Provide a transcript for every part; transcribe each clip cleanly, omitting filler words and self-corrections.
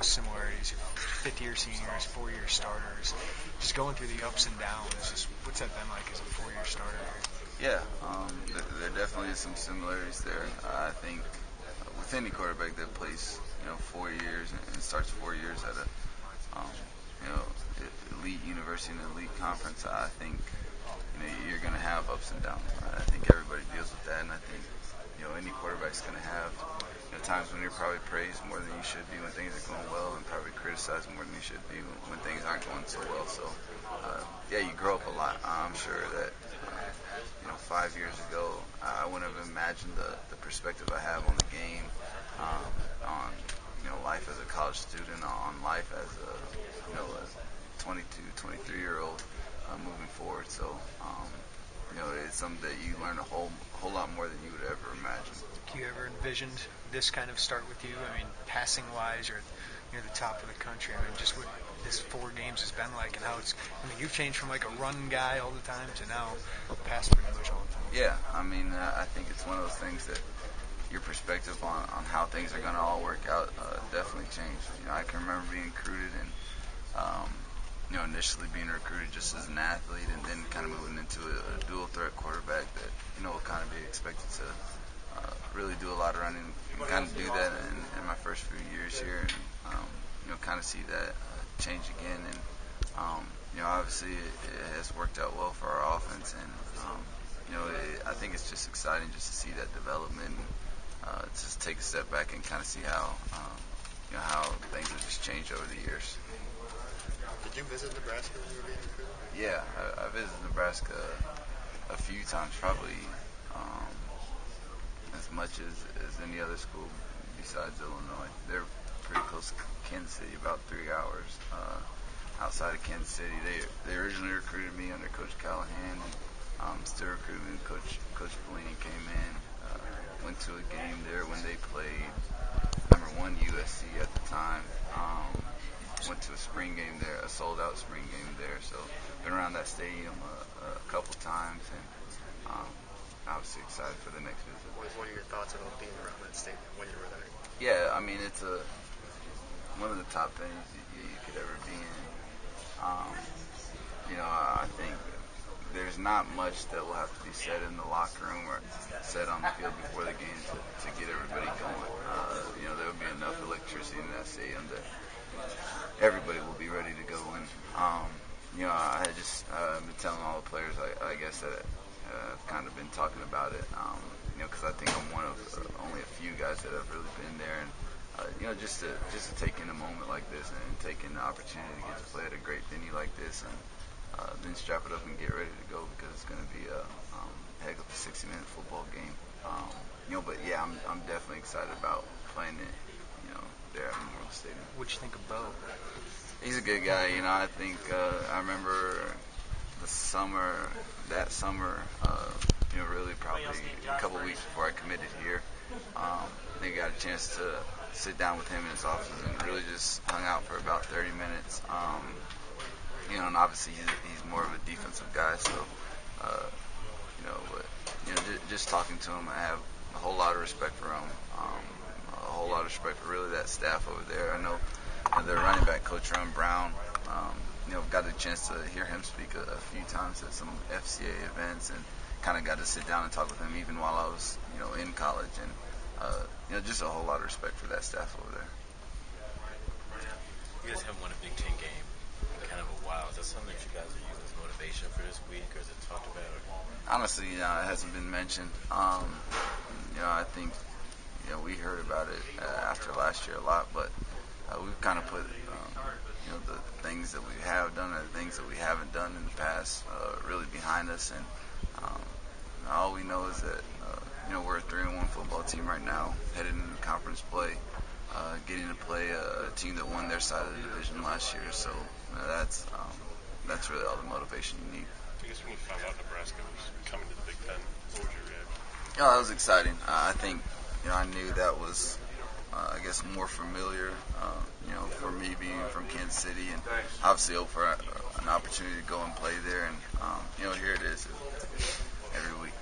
those similarities. Fifth-year seniors, four-year starters, just going through the ups and downs. Just what's that been like as a four-year starter? Yeah, there definitely is some similarities there. I think with any quarterback that plays, 4 years and starts 4 years at a, you know, elite university and elite conference, I think, you're going to have ups and downs. I think everybody deals with that, and I think, any quarterback's going to have, times when you're probably praised more than you should be when things are going well, and probably criticized more than you should be when things aren't going so well. So, yeah, you grow up a lot. I'm sure that, 5 years ago, I wouldn't have imagined the perspective I have on the game, on, life as a college student, on life as a 22, 23-year-old moving forward. So, it's something that you learn a whole lot more than you would ever imagine. You ever envisioned this kind of start with you? I mean, passing-wise, you're near the top of the country. I mean, just what this 4 games has been like and how it's, you've changed from like a run guy all the time to now pass pretty much all the time. Yeah, I think it's one of those things that your perspective on how things are going to all work out definitely changed. I can remember being recruited and, initially being recruited just as an athlete and then kind of moving into a dual threat quarterback that, will kind of be expected to really do a lot of running and kind of do that in my first few years here and, kind of see that change again. And, obviously it has worked out well for our offense and, I think it's just exciting just to see that development and just take a step back and kind of see how, how things have just changed over the years. Did you visit Nebraska when you were being recruited? Yeah, I visited Nebraska a few times, probably as much as any other school besides Illinois. They're pretty close to Kansas City, about 3 hours outside of Kansas City. They originally recruited me under Coach Callahan, and still recruited me. Coach Pelini came in, went to a game there when they played number 1 USC at the time. Went to a spring game there, a sold-out spring game there. So been around that stadium a couple times, and obviously excited for the next visit. What are your thoughts about being around that stadium when you were there? Yeah, it's one of the top things you could ever be in. I think there's not much that will have to be said in the locker room or said on the field before the game to get everybody going. There will be enough electricity in that stadium that everybody will be ready to go. And, I just been telling all the players, I guess, that I've kind of been talking about it, because I think I'm one of only a few guys that have really been there. And, just to take in a moment like this and take in the opportunity to get to play at a great venue like this and then strap it up and get ready to go because it's going to be a heck of a 60-minute football game. But yeah, I'm definitely excited about playing it, there at Memorial Stadium. What'd you think of Bo? He's a good guy. I think I remember that summer, really probably a couple weeks before I committed here, they got a chance to sit down with him in his office and really just hung out for about 30 minutes. And obviously he's more of a defensive guy, so, just talking to him, I have a whole lot of respect for him, a whole lot of respect for really that staff over there. I know their running back coach, Ron Brown, got a chance to hear him speak a few times at some FCA events and kind of got to sit down and talk with him even while I was, in college. And, just a whole lot of respect for that staff over there. You guys haven't won a Big Ten game in kind of a while. Is that something that you guys are using as motivation for this week, or is it talked about? Honestly, it hasn't been mentioned. I think, we heard about it after last year a lot, but we've kind of put, the things that we have done and the things that we haven't done in the past really behind us. And all we know is that, we're a 3-1 football team right now, headed into conference play, getting to play a team that won their side of the division last year. So that's really all the motivation you need. I guess when you found out Nebraska was coming to the Big Ten, what was your reaction? That was exciting. I think, I knew that was, I guess, more familiar, for me being from Kansas City, and obviously hope for an opportunity to go and play there. And, here it is every week.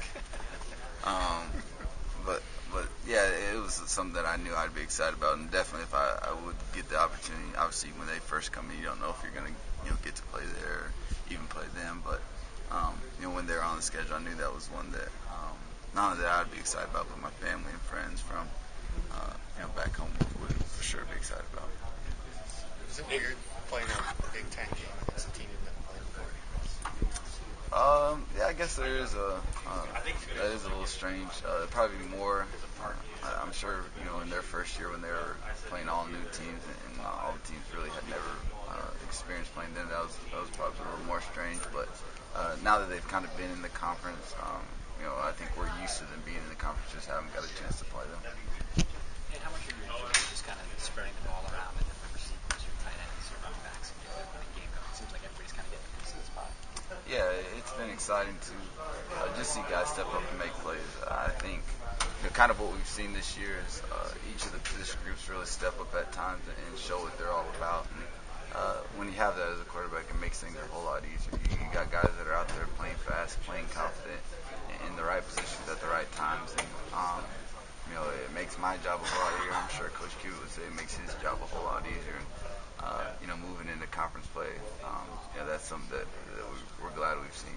But yeah, it was something that I knew I'd be excited about, and definitely if I would get the opportunity. Obviously, when they first come in, you don't know if you're going to get to play there or even play them. But when they were on the schedule, I knew that was one that not only that I'd be excited about, but my family and friends from back home would for sure be excited about. Is it weird playing a Big Ten game against a team you've never played before? Yeah, I guess that is a little strange. Probably more. I'm sure in their first year when they were playing all new teams and all the teams really had never experienced playing them, that was probably a little more strange. But now that they've kind of been in the conference, I think we're used to them being in the conference, just haven't got a chance to play them. And how much are you enjoying just kind of spreading the ball around the different receivers, your tight ends, your running backs, and getting that running game going? It seems like everybody's kind of getting a piece of this pie. Yeah, it's been exciting to just see guys step up and make plays. I think kind of what we've seen this year is each of the position groups really step up at times and show what they're all about. And when you have that as a quarterback, it makes things a whole lot easier. You got guys that are out there playing fast, playing confident, in the right positions at the right times, and it makes my job a whole lot easier. I'm sure Coach Q would say it makes his job a whole lot easier. Moving into conference play, that's something that we're glad we've seen.